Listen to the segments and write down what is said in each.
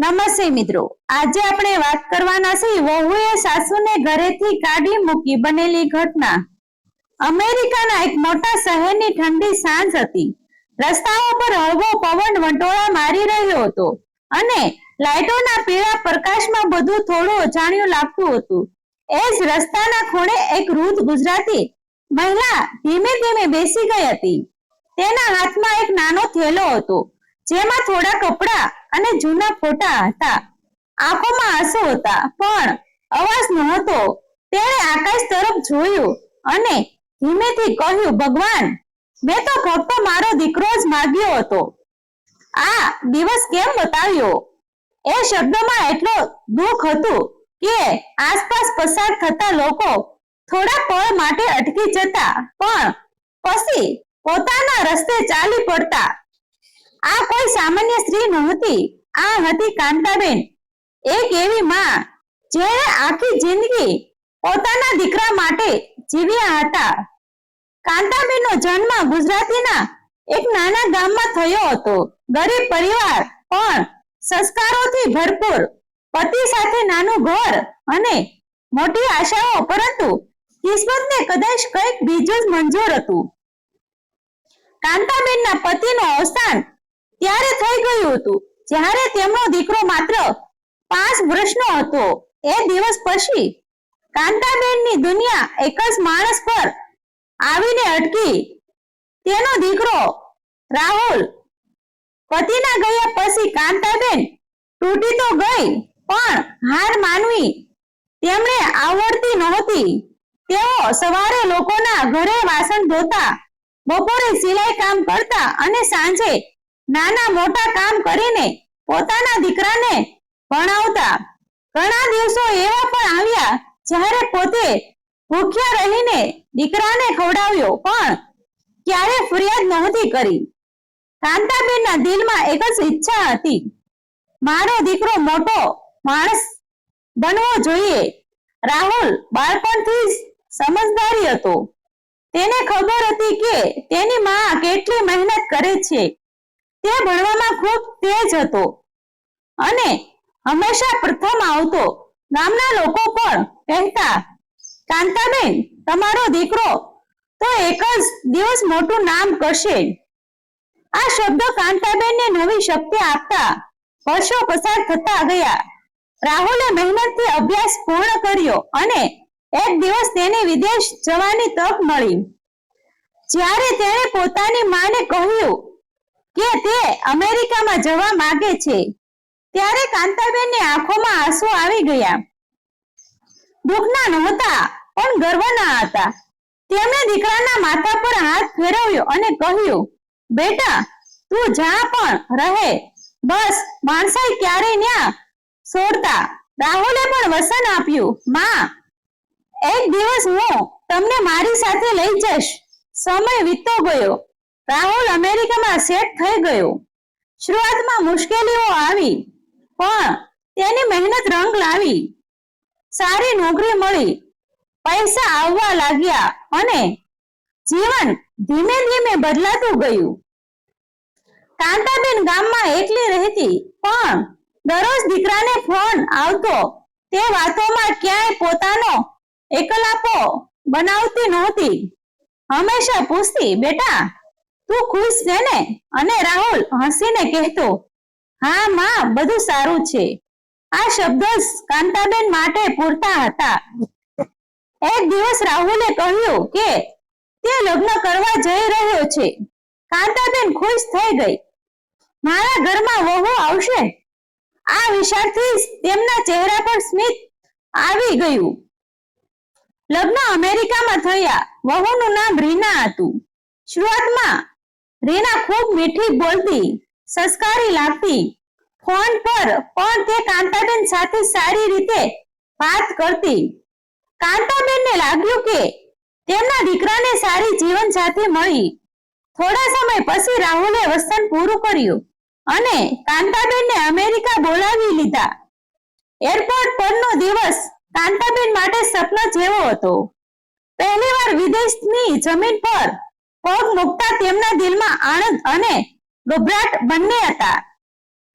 નમસ્તે મિત્રો, આજે આપણે વાત કરવાના છે વહુએ સાસુને ઘરેથી કાઢી મૂકી બનેલી ઘટના। અમેરિકાના એક મોટા શહેરની ઠંડી સાંજ હતી। રસ્તાઓ પર હળવો પવન વંટોળા મારી રહ્યો હતો અને લાઇટોના પીળા પ્રકાશમાં બધું થોડું અજાણ્યું લાગતું હતું। એ જ રસ્તાના ખૂણે એક વૃદ્ધ ગુજરાતી મહિલા ધીમે ધીમે બેસી ગઈ હતી। તેના હાથમાં એક નાનો થેલો હતો જેમાં થોડા કપડા અને જૂના ફોટા હતા। આંખોમાં આંસુ હતા પણ અવાજ નહોતો। તેણે આકાશ તરફ જોયું અને ધીમેથી કહ્યું, ભગવાન, મેં તો ફક્ત મારો દીકરો જ માગ્યો હતો, આ દિવસ કેમ બતાવ્યો? એ શબ્દમાં એટલો દુઃખ હતું કે આસપાસ પસાર થતા લોકો થોડા પળ માટે અટકી જતા પણ પછી પોતાના રસ્તે ચાલી પડતા। આ કોઈ સામાન્ય સ્ત્રી નહોતી, આ હતી કાંતાબેન, એક એવી માં જેણે આખી જિંદગી પોતાના દીકરા માટે જીવ્યા હતા। કાંતાબેનનો જન્મ ગુજરાતીના એક નાના ગામમાં થયો હતો। ગરીબ પરિવાર પણ સંસ્કારોથી ભરપૂર, પતિ સાથે નાનું ઘર અને મોટી આશાઓ, પરંતુ કિસ્મતને કદાચ કંઈક બીજું જ મંજૂર હતું। કાંતાબેનના પતિનું અવસાન ત્યારે થઈ ગયું હતું જ્યારે તેમનો દીકરો માત્ર 5 વર્ષનો હતો। એ દિવસ પછી કાંતાબેનની દુનિયા એક જ માણસ પર આવીને અટકી, તેનો દીકરો રાહુલ। પતિના ગયા પછી કાંતાબેન તૂટી તો ગઈ પણ હાર માનવી તેમને આવડતી નહોતી। તેઓ સવારે લોકોના ઘરે વાસણ ધોતા, બપોરે સિલાઈ કામ કરતા અને સાંજે નાના મોટા કામ કરીને પોતાના દીકરાને ભણાવતા। ઘણા દિવસો એવા પણ આવ્યા જ્યારે પોતે ભૂખ્યા રહીને દીકરાને ખવડાવ્યો પણ ક્યારે ફરિયાદ નહોતી કરી। કાંતાબેનના દિલમાં એક જ ઈચ્છા હતી, મારો દીકરો મોટો માણસ બનવો જોઈએ। રાહુલ બાળપણથી જ સમજદારી હતો। તેને ખબર હતી કે તેની માં કેટલી મહેનત કરે છે। તે ભણવામાં ખૂબ તેજ હતો અને હંમેશા પ્રથમ આવતો। ગામના લોકો પણ કહેતા, કાંતાબેન, તમારો દીકરો તો એક જ દિવસ મોટું નામ કરશે। આ શબ્દો કાંતાબેનને નવી શક્તિ આપતા વર્ષો પસાર થતા ગયા। રાહુલે મહેનતથી અભ્યાસ પૂર્ણ કર્યો અને એક દિવસ તેને વિદેશ જવાની તક મળી। જ્યારે તેણે પોતાની માને કહ્યું કે તે અમેરિકામાં જવા માંગે છે ત્યારે કાંતાબેનની આંખોમાં આંસુ આવી ગયા। દુઃખના નહોતા પણ ગર્વના હતા। તેમણે દીકરાના માથા પર હાથ ફેરવ્યો અને કહ્યું, બેટા, તું જ્યાં પણ રહે, બસ માણસાઈ ક્યારેય ન્યા છોડતા। રાહુલે પણ વચન આપ્યું, માં, એક દિવસ હું તમને મારી સાથે લઈ જઈશ। સમય વીતતો ગયો। રાહુલ અમેરિકામાં સેટ થઈ ગયો। શરૂઆતમાં મુશ્કેલીઓ આવી પણ તેની મહેનત રંગ લાવી। સારી નોકરી મળી, પૈસા આવવા લાગ્યા અને જીવન ધીમે ધીમે બદલાતું ગયું। કાંતાબેન ગામમાં એકલી રહેતી પણ દરરોજ દીકરાને ફોન આવતો। તે વાતોમાં ક્યાંય પોતાનો એકલાપો બનાવતી નહોતી। હંમેશા પૂછતી, બેટા, તું ખુશ છે ને? અને રાહુલ હસીને કહેતો, હા માં, બધું સારું છે। આ શબ્દો જ કાંતાબેન માટે પૂરતા હતા। એક દિવસ રાહુલે કહ્યું કે તે લગ્ન કરવા જઈ રહ્યો છે। કાંતાબેન ખુશ થઈ ગઈ, મારા ઘરમાં વહુ આવશે। આ વિચારથી જ તેમના ચહેરા પર સ્મિત આવી ગયું। લગ્ન અમેરિકામાં થયા। વહુનું નામ રીના હતું। શરૂઆતમાં રીના ખૂબ મીઠી બોલતી, સંસ્કારી લાગતી। ફોન પર પણ તે કાંતાબેન સાથે સારી રીતે વાત કરતી। કાંતાબેનને લાગ્યું કે તેમના દીકરાને સારી જીવનસાથી મળી। થોડા સમય પછી રાહુલે વચન પૂરું કર્યું અને કાંતાબેનને અમેરિકા બોલાવી લીધા। એરપોર્ટ પરનો દિવસ કાંતાબેન માટે સપના જેવો હતો। પહેલીવાર વિદેશની જમીન પર પગ મૂકતા તેમના દિલમાં આનંદ અને ગભરાટ બંને હતા।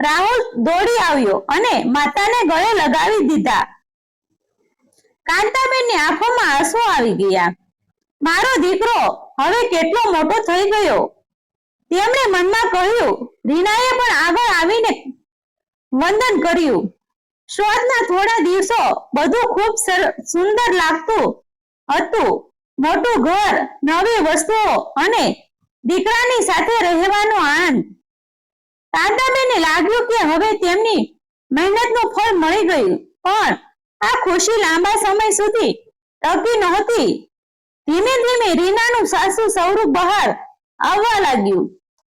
રાહુલ દોડી આવ્યો અને માતાને ગળે લગાવી દીધા. કાંતાબેનની આંખોમાં આંસુ આવી ગયા. મારો દીકરો હવે કેટલો મોટો થઈ ગયો. તેમણે મનમાં કહ્યું. રીનાએ પણ આગળ આવીને વંદન કર્યું. શોધના થોડા દિવસો બધું ખૂબ સુંદર લાગતું હતું. મોટું ઘર, નવી વસ્તુઓ અને દીકરાની સાથે રહેવાનો આનંદ. કાંતાબેનને લાગ્યું કે હવે તેમની મહેનતનું ફળ મળી ગયું. પણ આ ખુશી લાંબા સમય સુધી ટકી નહોતી. ધીમે ધીમે રીનાનું સાસુ સ્વરૂપ બહાર આવવા લાગ્યું.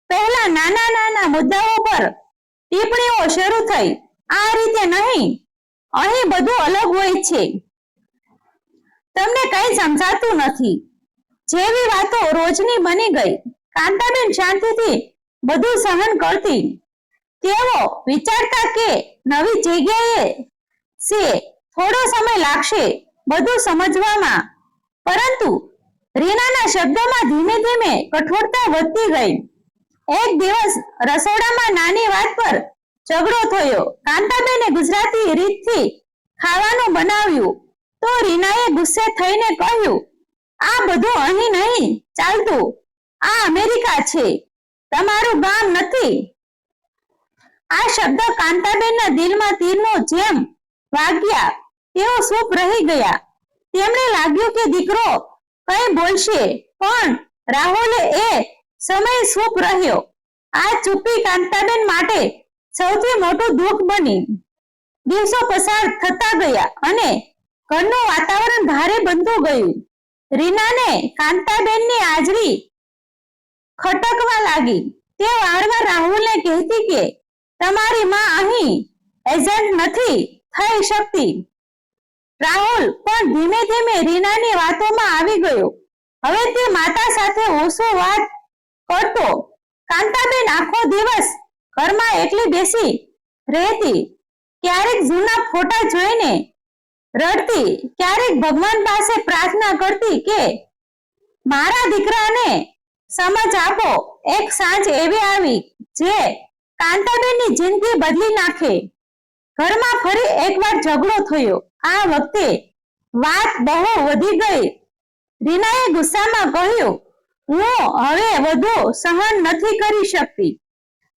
પહેલા નાના નાના મુદ્દાઓ પર ટિપ્પણીઓ શરૂ થઈ. આ રીતે નહીં, અહીં બધું અલગ હોય છે, તમને કઈ સમજાતું નથી જેવી વાતો રોજની બની ગઈ. કાંતાબેન શાંતિથી બધું સહન કરતી. તેઓ વિચારતા કે નવી જગ્યાએ છે, થોડો સમય લાગશે બધું સમજવામાં. પરંતુ રીનાના શબ્દોમાં ધીમે ધીમે કઠોરતા વધતી ગઈ. એક દિવસ રસોડામાં નાની વાત પર ઝઘડો થયો. કાંતાબેને ગુજરાતી રીતથી ખાવાનું બનાવ્યું તો રીનાએ ગુસ્સે થઈને કહ્યું, આ બધું અહીં નહીં ચાલતું, આ અમેરિકા છે, તમારું ગામ નથી. આ શબ્દ કાંતાબેનના દિલમાં તીરનું જેમ વાગ્યા. તેઓ ચૂપ રહી ગયા. તેમને લાગ્યું કે દીકરો કઈ બોલશે, પણ રાહુલે એ સમય ચૂપ રહ્યો. આ ચૂપી કાંતાબેન માટે સૌથી મોટું દુઃખ બની. દિવસો પસાર થતા ગયા અને ઘરનું વાતાવરણ ભારે બનતું ગયું. રીનાને કાંતાબેનની હાજરી ખટકવા લાગી. તે વારંવાર રાહુલને કહેતી કે તમારી માં અહીં એજન્ટ નથી થઈ શકતી. રાહુલ પણ ધીમે ધીમે રીનાની વાતોમાં આવી ગયો. હવે તે માતા સાથે ઓછો વાત કરતો. કાંતાબેન આખો દિવસ ઘરમાં એકલી બેસી રહેતી. ક્યારેક જૂના ફોટા જોઈને રડતી, ક્યારેક ભગવાન પાસે પ્રાર્થના કરતી કે મારા દીકરાને સમજ આપો. એક સાંજ એવી આવી જે કાંતાબેનની જિંદગી બદલી નાખે. ઘરમાં ફરી એકવાર ઝઘડો થયો. આ વખતે વાત બહુ વધી ગઈ. રીનાએ ગુસ્સામાં કહ્યું, હું હવે વધુ સહન નથી કરી શકતી.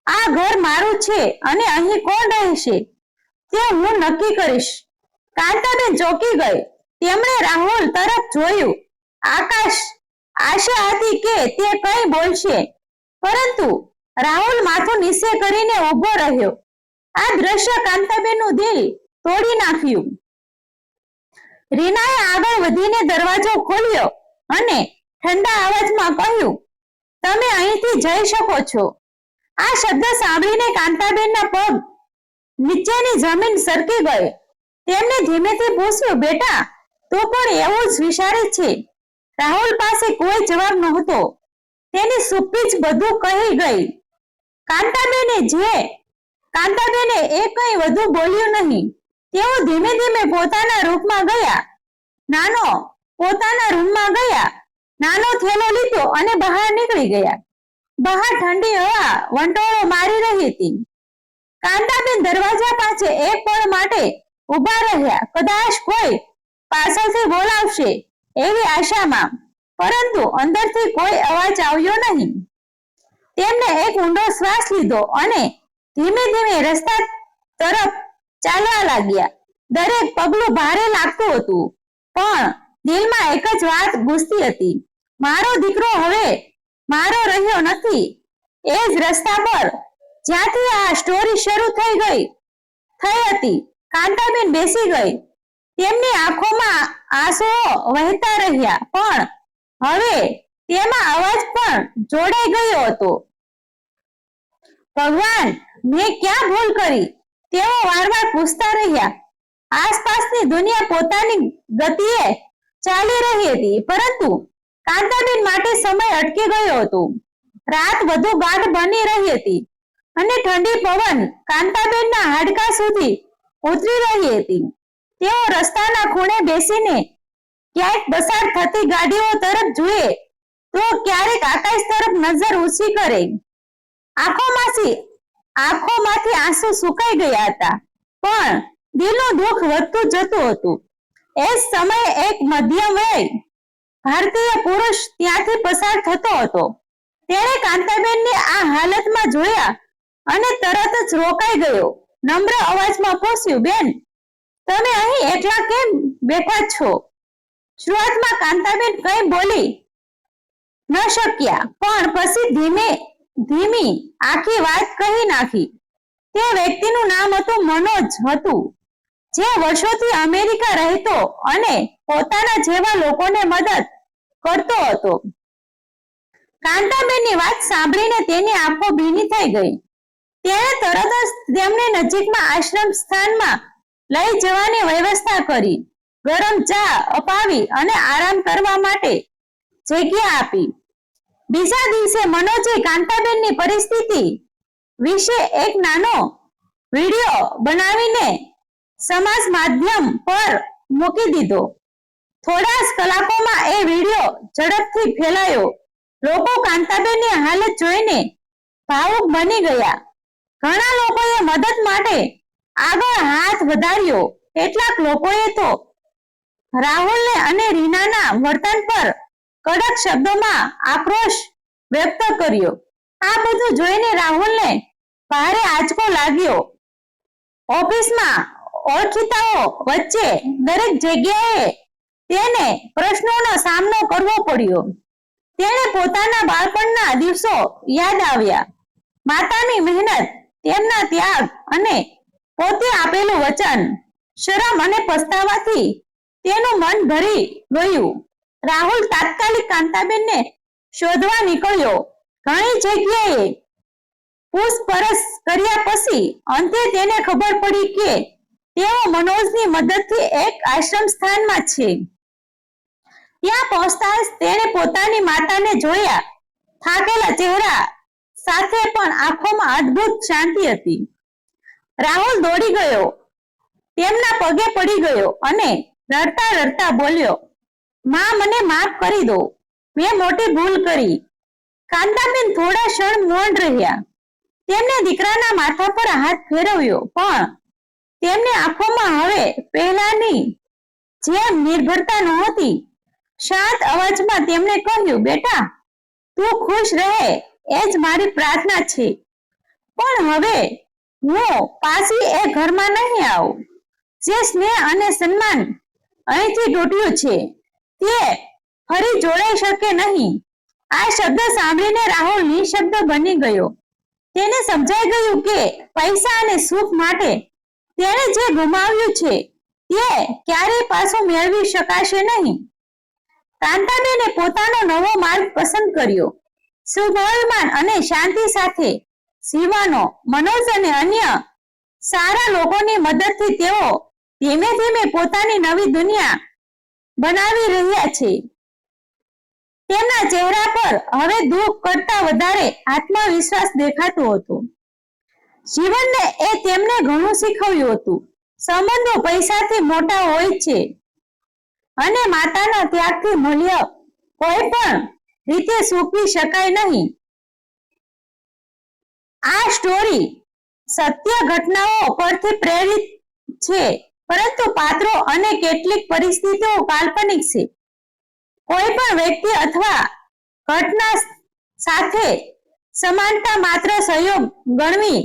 આ ઘર મારું છે અને અહીં કોણ રહેશે તે હું નક્કી કરીશ. કાંતાબેન ચોંકી ગઈ. તેમણે રાહુલ તરફ જોયું. આશા હતી કે તે કંઈ બોલશે, પરંતુ રાહુલ માથું નીચે કરીને ઊભો રહ્યો. આ દ્રશ્ય કાંતાબેનનું દિલ તોડી નાખ્યું. રીનાએ આગળ વધીને દરવાજો ખોલ્યો અને ઠંડા અવાજમાં કહ્યું, તમે અહીંથી જઈ શકો છો. આ શબ્દ સાંભળીને કાંતાબેનના પગ નીચેની જમીન સરકી ગઈ. તેમને ધીમેથી પૂછ્યું, બેટા તું પણ એવું જ વિચારે છે? રાહુલ પાસે કોઈ જવાબ નહોતો. તેની સુપ્પી જ બધું કહી ગઈ. કાંતાબેને એ કંઈ વધુ બોલ્યું નહીં. તેઓ ધીમે ધીમે પોતાના રૂમમાં ગયા. નાનો થેલો લીધો અને બહાર નીકળી ગયા. બહાર ઠંડી હવા વંટોળો મારી રહી હતી. કાંતાબેન દરવાજા પાસે એક પળ માટે ઉભા રહ્યા. કદાચ કોઈ પાછળથી બોલાવશે એવી આશામાં, પરંતુ અંદરથી કોઈ અવાજ આવ્યો નહીં. તેમને એક ઊંડો શ્વાસ લીધો અને ધીમે ધીમે રસ્તા તરફ ચાલવા લાગ્યા. દરેક પગલું ભારે લાગતું હતું, પણ દિલમાં એક જ વાત ગૂંજતી હતી, મારો દીકરો હવે મારો રહ્યો નથી. એ જ રસ્તા પર જ્યાંથી આ સ્ટોરી શરૂ થઈ હતી. કાંતાબેન બેસી ગઈ. તેમની આંખોમાં આંસુઓ વહેતા રહ્યા, પણ હવે તેમાં અવાજ પણ જોડાઈ ગયો હતો. ભગવાન, મેં ક્યાં ભૂલ કરી? તેઓ વારંવાર પૂછતા રહ્યા. આસપાસની દુનિયા પોતાની ગતિએ ચાલી રહી હતી, પરંતુ કાંતાબેન માટે સમય અટકી ગયો હતો. રાત વધુ ગાઢ બની રહી હતી અને ઠંડી પવન કાંતાબેનના હાડકાં સુધી ઉતરી રહી હતી. તેઓ રસ્તાના ખૂણે બેસીને ક્યાંક પસાર થતી ગાડીઓ તરફ જુએ તો ક્યારેક આકાશ તરફ નજર ઊંચી કરે. આંખોમાંથી આંખોમાંથી આંસુ સુકાઈ ગયા હતા, પણ દિલનું દુઃખ વધતું જતું હતું. એ જ સમયે એક મધ્યમ વય ભારતીય પુરુષ ત્યાંથી પસાર થતો હતો. તેણે કાંતાબેનને આ હાલતમાં જોયા અને તરત જ રોકાઈ ગયો. નમ્ર અવાજમાં પૂછ્યું, બેન, તમે અહીં એકલા કેમ બેઠા છો? શરૂઆતમાં કાંતાબેન કંઈ બોલી ન શક્યા, પણ પછી ધીમી આખી વાત કહી નાખી. તે વ્યક્તિનું નામ હતું મનોજ હતું, જે વર્ષોથી અમેરિકા રહેતો અને પોતાના જેવા લોકોને મદદ કરતો હતો. કાંતાબેનની વાત સાંભળીને તેની આંખો ભીની થઈ ગઈ. તેણે તરત જ તેમને નજીકમાં આશ્રમ સ્થાનમાં લઈ જવાની વ્યવસ્થા કરી. ગરમ ચા અપાવી અને આરામ કરવા માટે જગ્યા આપી. બીજા દિવસે મનોજે કાંતાબેનની પરિસ્થિતિ વિશે એક નાનો વિડીયો બનાવીને સમાજ માધ્યમ પર મૂકી દીધો. થોડા જ કલાકોમાં એ વિડીયો ઝડપથી ફેલાયો. લોકો કાંતાબેનની હાલત જોઈને ભાવુક બની ગયા. ઘણા લોકોએ મદદ માટે આગળ હાથ વધાર્યો. કેટલાક લોકોએ તો રાહુલને અને રીનાના વર્તન પર કડક શબ્દોમાં આક્રોશ વ્યક્ત કર્યો. આ બધું જોઈને રાહુલને ભારે આંચકો લાગ્યો. ઓફિસમાં ઓળખીતાઓ વચ્ચે દરેક જગ્યાએ તેને પ્રશ્નોનો સામનો કરવો પડ્યો. તેણે પોતાના બાળપણના દિવસો યાદ આવ્યા. માતાની મહેનત, તેમના ત્યાગ અને પોતે આપેલું વચન. શરમ અને પસ્તાવાથી તેનું મન ભરી ગયું. રાહુલ તાત્કાલિક કાંતાબેનને શોધવા નીકળ્યો. ઘણી જગ્યાએ પૂછપરછ કર્યા પછી અંતે તેને ખબર પડી કે તેઓ મનોજની મદદથી એક આશ્રમ સ્થાનમાં છે. ત્યાં પહોંચતા જ તેણે પોતાની માતાને જોયા. થાકેલા ચહેરા સાથે પણ આંખોમાં અદ્ભુત શાંતિ હતી. રાહુલ દોડી ગયો, તેમના પગે પડી ગયો અને રડતા રડતા બોલ્યો, માં, મને માફ કરી દો. મેં મોટી ભૂલ કરી. કાંતાબેન થોડા ક્ષણ મૌન રહ્યા. તેમને દીકરાના માથા પર હાથ ફેરવ્યો, પણ તેમની આંખોમાં હવે પહેલાની જેમ નિર્ભરતા નહોતી. શાંત અવાજમાં તેમણે કહ્યું, બેટા, તું ખુશ રહે એ જ મારી પ્રાર્થના છે. પણ હવે હું પાછી એ ઘરમાં નહીં આવું. જે સ્નેહ અને સન્માન અહીંથી તૂટ્યું છે તે ફરી જોડાઈ શકે નહીં. આ શબ્દ સાંભળીને રાહુલ નિશબ્દ બની ગયો. તેને સમજાઈ ગયું કે પૈસા અને સુખ માટે તેણે જે ગુમાવ્યું છે તે ક્યારેય પાછું મેળવી શકાશે નહીં. કાંતાબેને પોતાનો નવો માર્ગ પસંદ કર્યો. સ્વાભિમાન અને શાંતિ સાથે જીવવાનો. મનોજ અને અન્ય સારા લોકોની મદદથી તેઓ ધીમે ધીમે પોતાની નવી દુનિયા બનાવી રહ્યા છે. તેમના ચહેરા પર હવે દુઃખ કરતા વધારે આત્મવિશ્વાસ દેખાતો હતો. જીવનને એ તેમને ઘણું શીખવ્યું હતું. સંબંધો પૈસાથી મોટા હોય છે અને માતાના ત્યાગથી મૂલ્ય કોઈ પણ રીતે ચૂકવી શકાય નહીં. આ સ્ટોરી સત્ય ઘટનાઓ પરથી પ્રેરિત છે, પરંતુ પાત્રો અને કેટલીક પરિસ્થિતિઓ કાલ્પનિક છે. કોઈ પણ વ્યક્તિ અથવા ઘટના સાથે સમાનતા માત્ર સહયોગ ગણવી.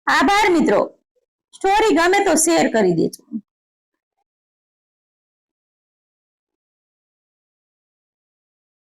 આભાર મિત્રો. સ્ટોરી ગમે તો શેર કરી દેજો.